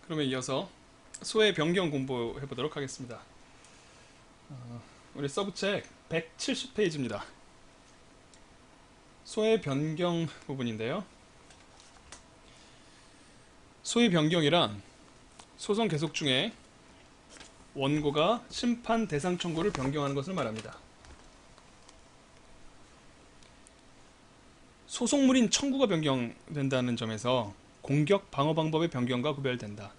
그러면 이어서 소의 변경 공부해 보도록 하겠습니다. 우리 서브책 170페이지입니다. 소의 변경 부분인데요. 소의 변경이란 소송 계속 중에 원고가 심판 대상 청구를 변경하는 것을 말합니다. 소송물인 청구가 변경된다는 점에서 공격 방어 방법의 변경과 구별된다.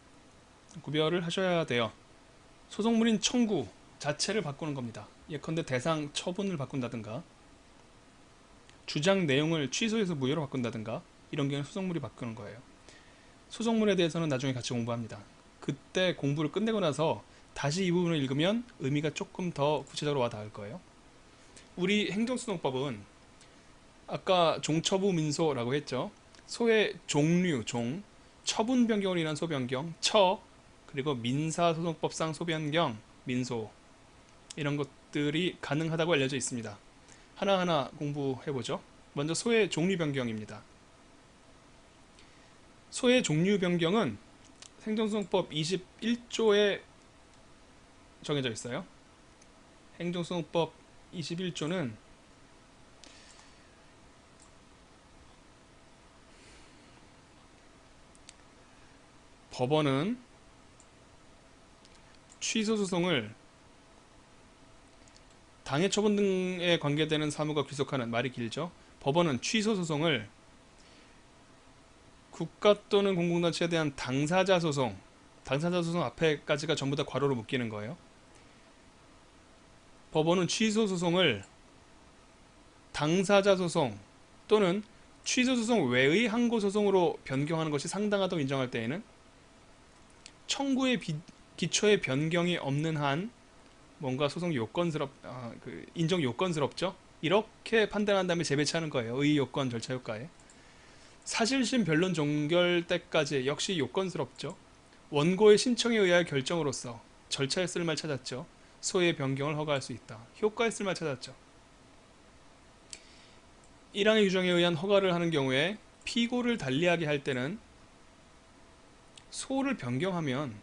구별을 하셔야 돼요. 소송물인 청구 자체를 바꾸는 겁니다. 예컨대 대상 처분을 바꾼다든가 주장 내용을 취소해서 무효로 바꾼다든가 이런 경우는 소송물이 바꾸는 거예요. 소송물에 대해서는 나중에 같이 공부합니다. 그때 공부를 끝내고 나서 다시 이 부분을 읽으면 의미가 조금 더 구체적으로 와 닿을 거예요. 우리 행정소송법은 아까 종처부 민소라고 했죠. 소의 종류, 처분 변경으로 인한 소변경, 그리고 민사소송법상 소변경, 민소 이런 것들이 가능하다고 알려져 있습니다. 하나하나 공부해보죠. 먼저 소의 종류 변경입니다. 소의 종류 변경은 행정소송법 21조에 정해져 있어요. 행정소송법 21조는 법원은 취소소송을 당해 처분 등에 관계되는 사무가 귀속하는, 말이 길죠. 법원은 취소소송을 국가 또는 공공단체에 대한 당사자 소송 앞에까지가 전부 다 괄호로 묶이는 거예요. 법원은 취소소송을 당사자 소송 또는 취소소송 외의 항고소송으로 변경하는 것이 상당하다고 인정할 때에는 청구의 기초의 변경이 없는 한 뭔가 소송 인정 요건스럽죠. 이렇게 판단한 다음에 재배치하는 거예요. 의의 요건 절차 효과에. 사실심 변론 종결 때까지 역시 요건스럽죠. 원고의 신청에 의하여 결정으로서 절차에 쓸말 찾았죠. 소의 변경을 허가할 수 있다. 효과에 쓸말 찾았죠. 1항의 규정에 의한 허가를 하는 경우에 피고를 달리하게 할 때는 소를 변경하면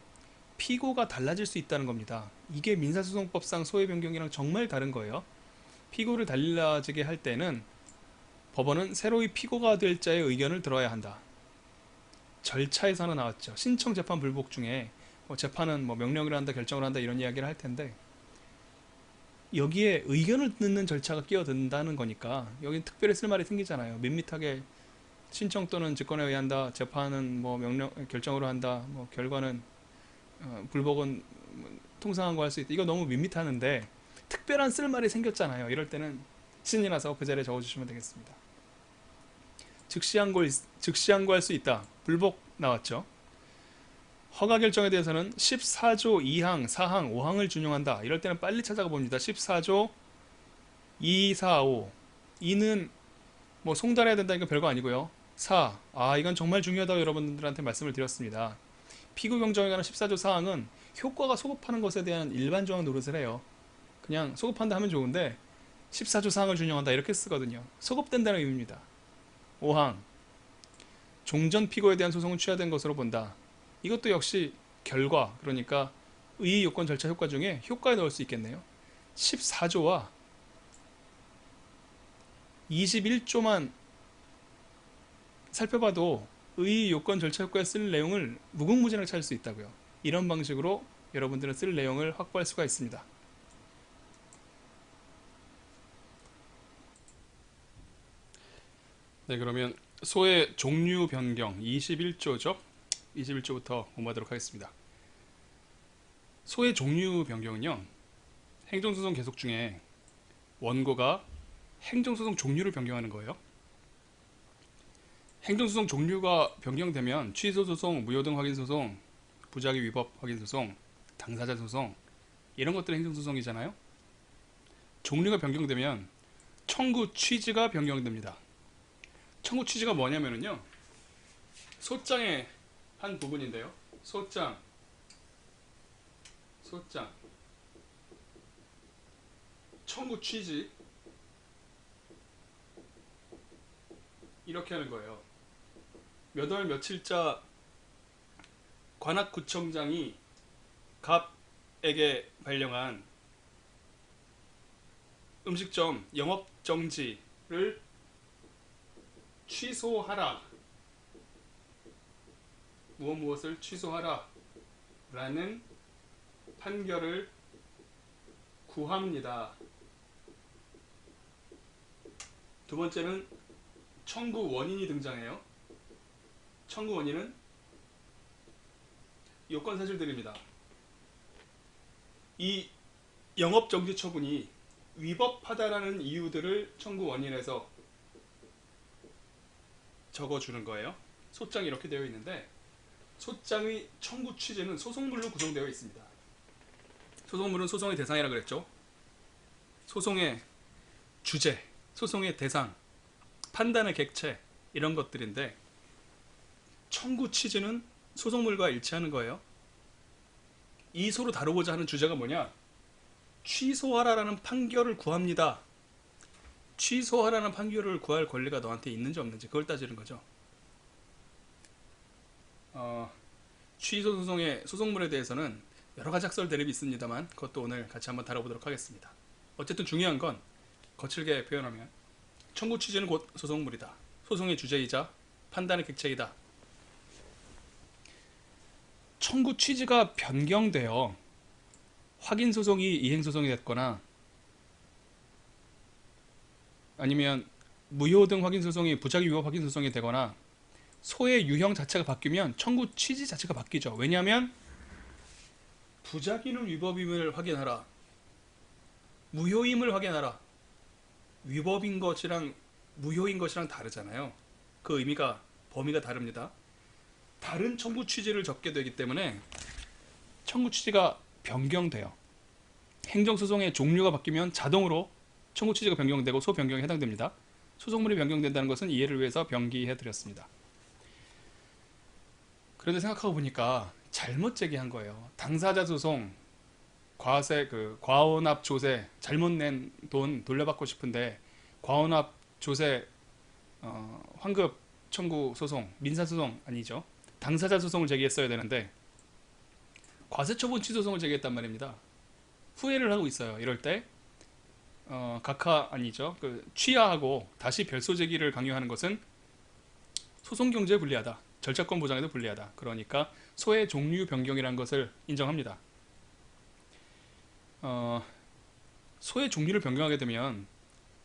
피고가 달라질 수 있다는 겁니다. 이게 민사소송법상 소의 변경이랑 정말 다른 거예요. 피고를 달라지게 할 때는 법원은 새로이 피고가 될 자의 의견을 들어야 한다. 절차에서 하나 나왔죠. 신청 재판 불복 중에 재판은 명령을 한다 결정을 한다 이런 이야기를 할 텐데 여기에 의견을 듣는 절차가 끼어든다는 거니까 여기 특별히 쓸 말이 생기잖아요. 밋밋하게 신청 또는 직권에 의한다. 재판은 명령 결정으로 한다. 결과는 불복은 통상한 거 할 수 있다. 이거 너무 밋밋하는데 특별한 쓸 말이 생겼잖아요. 이럴 때는 신이 나서 그 자리에 적어주시면 되겠습니다. 즉시 항고할 수 있다. 불복 나왔죠. 허가 결정에 대해서는 14조 2항, 4항, 5항을 준용한다. 이럴 때는 빨리 찾아가 봅니다. 14조 2, 4, 5. 2는 송달해야 된다니까 별거 아니고요. 4. 이건 정말 중요하다고 여러분들한테 말씀을 드렸습니다. 피고 경정에 관한 14조 4항은 효과가 소급하는 것에 대한 일반 조항 노릇을 해요. 그냥 소급한다 하면 좋은데 14조 4항을 준용한다 이렇게 쓰거든요. 소급된다는 의미입니다. 5항. 종전 피고에 대한 소송은 취하된 것으로 본다. 이것도 역시 결과, 그러니까 의의 요건 절차 효과 중에 효과에 넣을 수 있겠네요. 14조와 21조만 살펴봐도 의의 요건 절차 효과에 쓸 내용을 무궁무진하게 찾을 수 있다고요. 이런 방식으로 여러분들은 쓸 내용을 확보할 수가 있습니다. 네, 그러면 소의 종류 변경 21조죠. 21조부터 공부하도록 하겠습니다. 소의 종류 변경은요, 행정소송 계속 중에 원고가 행정소송 종류를 변경하는 거예요. 행정소송 종류가 변경되면 취소소송, 무효등 확인소송, 부작위 위법 확인소송, 당사자 소송 이런 것들이 행정소송이잖아요. 종류가 변경되면 청구 취지가 변경됩니다. 청구 취지가 뭐냐면요, 소장의 한 부분인데요. 소장 청구 취지 이렇게 하는 거예요. 몇 월 며칠자 관악구청장이 갑에게 발령한 음식점 영업정지를 취소하라, 무엇을 취소하라 라는 판결을 구합니다. 두 번째는 청구 원인이 등장해요. 청구 원인은 요건 사실들입니다. 이 영업정지 처분이 위법하다라는 이유들을 청구 원인에서 적어주는 거예요. 소장이 이렇게 되어 있는데, 소장의 청구 취지는 소송물로 구성되어 있습니다. 소송물은 소송의 대상이라 그랬죠. 소송의 주제, 소송의 대상, 판단의 객체, 이런 것들인데, 청구 취지는 소송물과 일치하는 거예요. 이 서로 다루고자 하는 주제가 뭐냐? 취소하라라는 판결을 구합니다. 취소하라는 판결을 구할 권리가 너한테 있는지 없는지, 그걸 따지는 거죠. 취소 소송의 소송물에 대해서는 여러 가지 학설 대립이 있습니다만, 그것도 오늘 같이 한번 다뤄보도록 하겠습니다. 어쨌든 중요한 건 거칠게 표현하면 청구 취지는 곧 소송물이다. 소송의 주제이자 판단의 객체이다. 청구 취지가 변경되어 확인 소송이 이행 소송이 됐거나 아니면 무효 등 확인 소송이 부작위 위법 확인 소송이 되거나 소의 유형 자체가 바뀌면 청구 취지 자체가 바뀌죠. 왜냐하면 부작위는 위법임을 확인하라, 무효임을 확인하라. 위법인 것이랑 무효인 것이랑 다르잖아요. 그 의미가, 범위가 다릅니다. 다른 청구 취지를 적게 되기 때문에 청구 취지가 변경돼요. 행정소송의 종류가 바뀌면 자동으로 청구 취지가 변경되고 소변경에 해당됩니다. 소송물이 변경된다는 것은 이해를 위해서 병기해 드렸습니다. 그런데 생각하고 보니까 잘못 제기한 거예요. 당사자 소송, 과언합 조세, 잘못 낸 돈 돌려받고 싶은데 과언합 조세 환급 청구 소송, 민사 소송 아니죠. 당사자 소송을 제기했어야 되는데 과세처분 취소송을 제기했단 말입니다. 후회를 하고 있어요. 이럴 때 각하 아니죠. 취하하고 다시 별소 제기를 강요하는 것은 소송 경제에 불리하다. 절차권 보장에도 불리하다. 그러니까 소의 종류 변경이라는 것을 인정합니다. 소의 종류를 변경하게 되면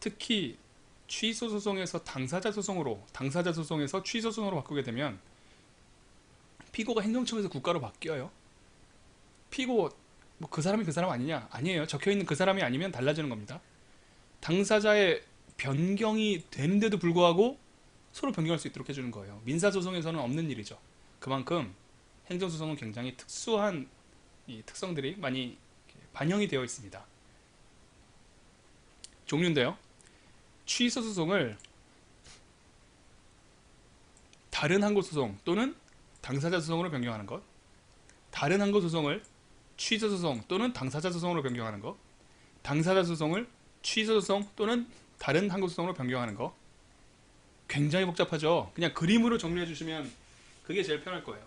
특히 취소 소송에서 당사자 소송으로, 당사자 소송에서 취소 소송으로 바꾸게 되면 피고가 행정청에서 국가로 바뀌어요. 피고 뭐 그 사람이 그 사람 아니냐? 아니에요. 적혀있는 그 사람이 아니면 달라지는 겁니다. 당사자의 변경이 되는데도 불구하고 서로 변경할 수 있도록 해주는 거예요. 민사소송에서는 없는 일이죠. 그만큼 행정소송은 굉장히 특수한 이 특성들이 많이 반영이 되어 있습니다. 종류인데요. 취소 소송을 다른 항고 소송 또는 당사자 소송으로 변경하는 것, 다른 항고 소송을 취소 소송 또는 당사자 소송으로 변경하는 것, 당사자 소송을 취소 소송 또는 다른 항고 소송으로 변경하는 것. 굉장히 복잡하죠. 그냥 그림으로 정리해 주시면 그게 제일 편할 거예요.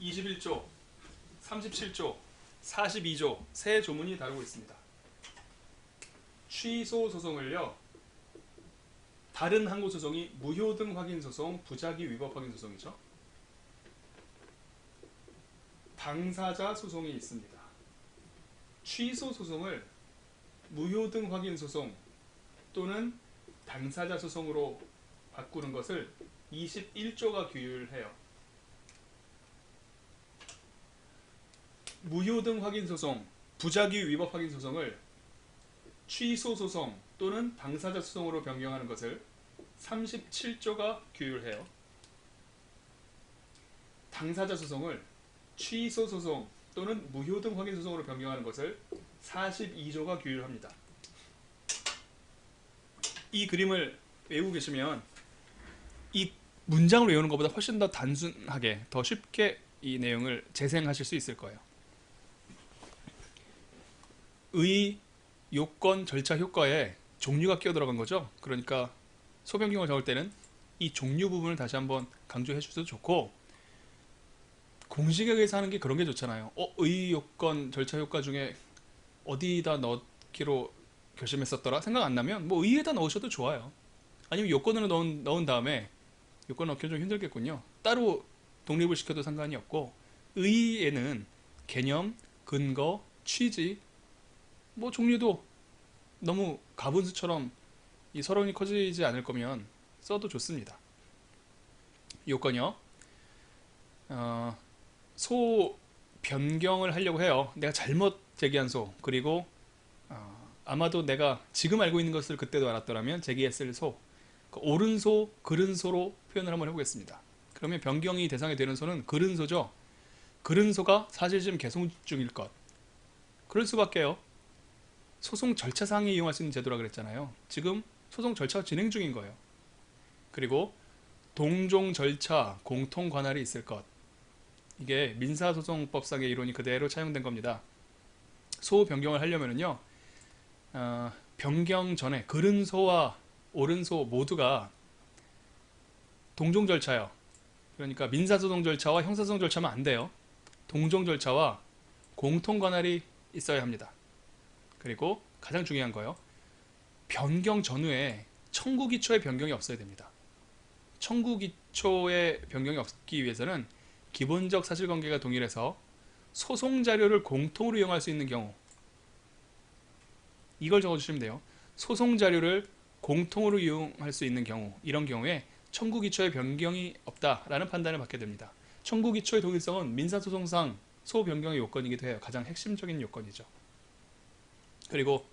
21조, 37조, 42조 세 조문이 다루고 있습니다. 취소 소송을요, 다른 항고 소송이 무효 등 확인 소송, 부작위 위법 확인 소송이죠. 당사자 소송이 있습니다. 취소 소송을 무효 등 확인 소송 또는 당사자 소송으로 바꾸는 것을 21조가 규율해요. 무효 등 확인 소송, 부작위 위법 확인 소송을 취소 소송 또는 당사자 소송으로 변경하는 것을 37조가 규율해요. 당사자 소송을 취소 소송 또는 무효 등 확인 소송으로 변경하는 것을 42조가 규율합니다. 이 그림을 외우고 계시면 이 문장을 외우는 것보다 훨씬 더 단순하게, 더 쉽게 이 내용을 재생하실 수 있을 거예요. 의, 요건, 절차, 효과에 종류가 끼어 들어간 거죠. 그러니까 소변경을 적을 때는 이 종류 부분을 다시 한번 강조해 주셔도 좋고, 공식에서 하는 게 그런 게 좋잖아요. 의 요건 절차 효과 중에 어디다 넣기로 결심했었더라 생각 안 나면 뭐 의에다 넣으셔도 좋아요. 아니면 요건으로 넣은 다음에, 요건 넣기 좀 힘들겠군요. 따로 독립을 시켜도 상관이 없고, 의에는 개념, 근거, 취지, 뭐 종류도 너무 가분수처럼 이 서론이 커지지 않을 거면 써도 좋습니다. 요건요. 소 변경을 하려고 해요. 내가 잘못 제기한 소, 그리고 아마도 내가 지금 알고 있는 것을 그때도 알았더라면 제기했을 소, 그 옳은 소, 그른 소로 표현을 한번 해보겠습니다. 그러면 변경이 대상이 되는 소는 그른 소죠. 그른 소가 사실 지금 개송 중일 것. 그럴 수밖에요. 소송 절차상에 이용할 수 있는 제도라 그랬잖아요. 지금 소송 절차가 진행 중인 거예요. 그리고 동종 절차, 공통 관할이 있을 것. 이게 민사소송법상의 이론이 그대로 차용된 겁니다. 소 변경을 하려면은요, 변경 전에 그른 소와 옳은 소 모두가 동종 절차요. 그러니까 민사소송 절차와 형사소송 절차면 안 돼요. 동종 절차와 공통 관할이 있어야 합니다. 그리고 가장 중요한 거요. 변경 전후에 청구 기초의 변경이 없어야 됩니다. 청구 기초의 변경이 없기 위해서는 기본적 사실관계가 동일해서 소송 자료를 공통으로 이용할 수 있는 경우, 이걸 적어주시면 돼요. 소송 자료를 공통으로 이용할 수 있는 경우, 이런 경우에 청구 기초의 변경이 없다라는 판단을 받게 됩니다. 청구 기초의 동일성은 민사소송상 소 변경의 요건이기도 해요. 가장 핵심적인 요건이죠. 그리고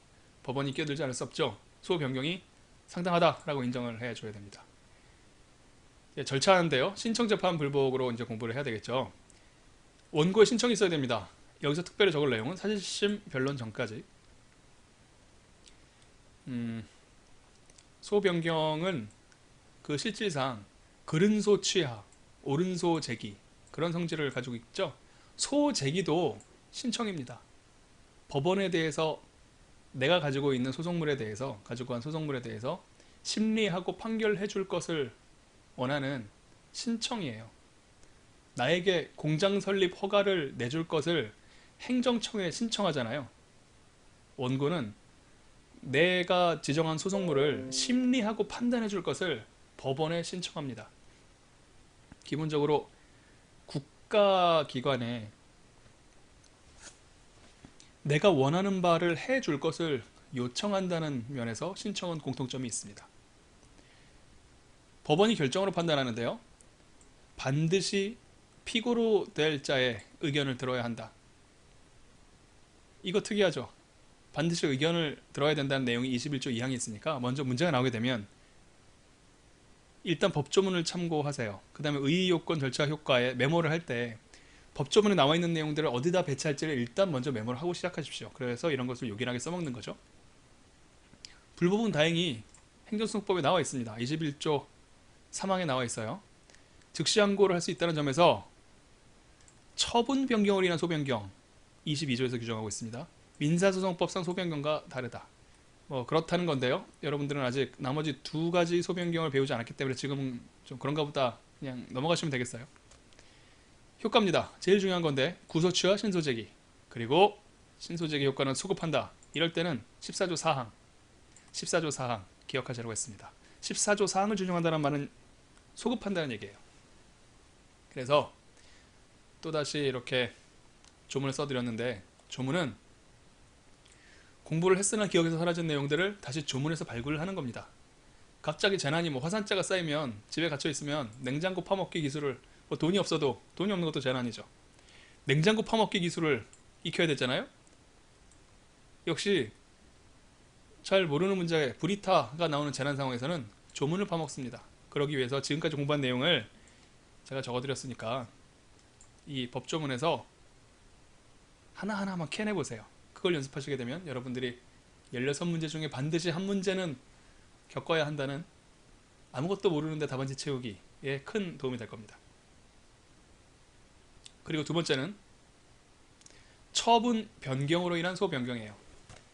법원이 끼어들지 않을 수 없죠. 소 변경이 상당하다라고 인정을 해줘야 됩니다. 절차인데요. 신청재판 불복으로 이제 공부를 해야 되겠죠. 원고에 신청이 있어야 됩니다. 여기서 특별히 적을 내용은 사실심 변론 전까지. 소 변경은 그 실질상 그른 소 취하, 옳은 소 제기, 그런 성질을 가지고 있죠. 소 제기도 신청입니다. 법원에 대해서 내가 가지고 있는 소송물에 대해서, 가지고 간 소송물에 대해서 심리하고 판결해 줄 것을 원하는 신청이에요. 나에게 공장 설립 허가를 내줄 것을 행정청에 신청하잖아요. 원고는 내가 지정한 소송물을 심리하고 판단해 줄 것을 법원에 신청합니다. 기본적으로 국가기관에 내가 원하는 바를 해줄 것을 요청한다는 면에서 신청은 공통점이 있습니다. 법원이 결정으로 판단하는데요. 반드시 피고로 될 자의 의견을 들어야 한다. 이거 특이하죠? 반드시 의견을 들어야 된다는 내용이 21조 2항에 있으니까 먼저 문제가 나오게 되면 일단 법조문을 참고하세요. 그 다음에 의의요건 절차 효과에 메모를 할 때 법조문에 나와 있는 내용들을 어디다 배치할지를 일단 먼저 메모를 하고 시작하십시오. 그래서 이런 것을 요긴하게 써먹는 거죠. 불법은 다행히 행정소송법에 나와 있습니다. 21조 3항에 나와 있어요. 즉시 항고를 할 수 있다는 점에서 처분 변경을 위한 소변경 22조에서 규정하고 있습니다. 민사소송법상 소변경과 다르다. 뭐 그렇다는 건데요. 여러분들은 아직 나머지 두 가지 소변경을 배우지 않았기 때문에 지금 좀 그런가 보다 그냥 넘어가시면 되겠어요. 효과입니다. 제일 중요한 건데 구소취와 신소제기, 그리고 신소제기 효과는 수급한다. 이럴 때는 14조 4항 14조 4항 기억하시라고 했습니다. 14조 4항을 준용한다는 말은 소급한다는 얘기예요. 그래서 또다시 이렇게 조문을 써드렸는데, 조문은 공부를 했으나 기억에서 사라진 내용들을 다시 조문에서 발굴을 하는 겁니다. 갑자기 재난이 뭐 화산재가 쌓이면 집에 갇혀 있으면 냉장고 파먹기 기술을, 뭐 돈이 없어도, 돈이 없는 것도 재난이죠. 냉장고 파먹기 기술을 익혀야 되잖아요. 역시 잘 모르는 문제에 브리타가 나오는 재난 상황에서는 조문을 파먹습니다. 그러기 위해서 지금까지 공부한 내용을 제가 적어드렸으니까 이 법조문에서 하나하나만 캐내보세요. 그걸 연습하시게 되면 여러분들이 16문제 중에 반드시 한 문제는 겪어야 한다는, 아무것도 모르는데 답안지 채우기에 큰 도움이 될 겁니다. 그리고 두 번째는 처분 변경으로 인한 소변경이에요.